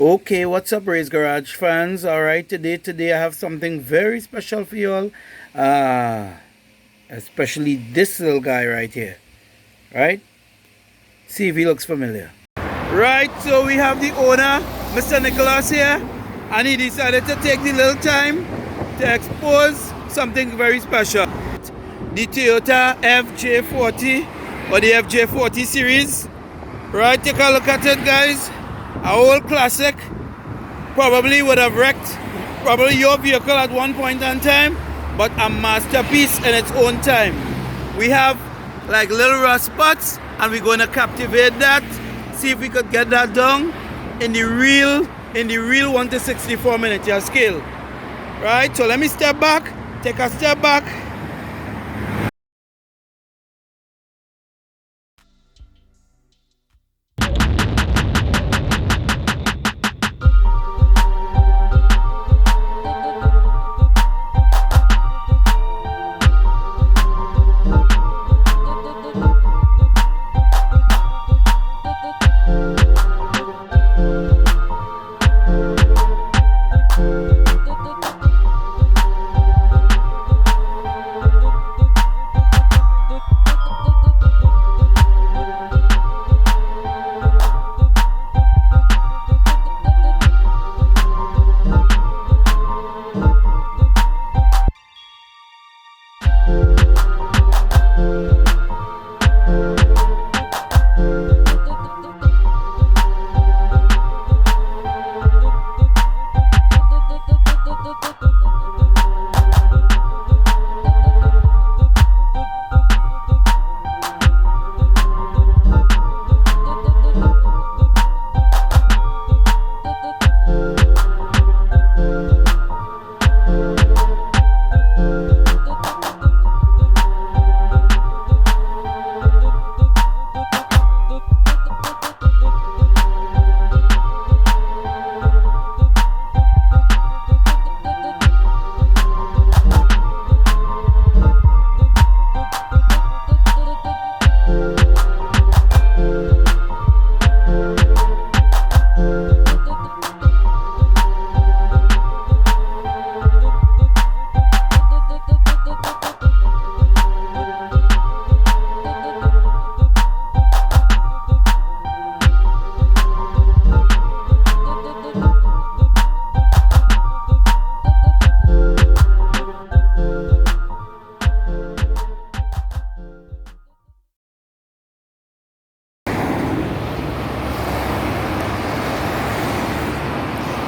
Okay, what's up, Race Garage fans? All right, today I have something very special for you all. Especially this little guy right here. Right? See if he looks familiar. Right, so we have the owner, Mr. Nicholas here, and he decided to take the little time to expose something very special. The Toyota FJ40 or the FJ40 series. Right, take a look at it, guys. A old classic, probably would have wrecked probably your vehicle at one point in time, but a masterpiece in its own time. We have like little rust spots, and we're going to captivate that, see if we could get that down in the real 1 to 64 miniature scale. Right, so let me step back, take a step back.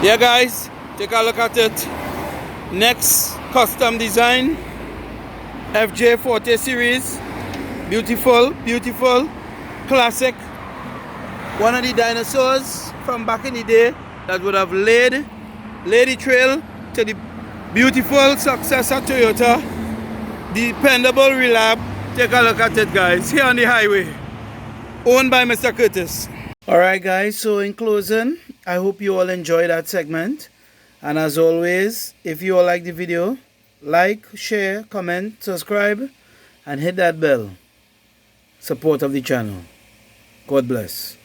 Yeah, guys, take a look at it. Next custom design, FJ40 series. Beautiful, beautiful, classic. One of the dinosaurs from back in the day that would have laid the trail to the beautiful successor Toyota. Dependable, reliable. Take a look at it, guys, here on the highway. Owned by Mr. Curtis. Alright, guys, so in closing, I hope you all enjoyed that segment. And as always, if you all like the video, like, share, comment, subscribe, and hit that bell. Support of the channel. God bless.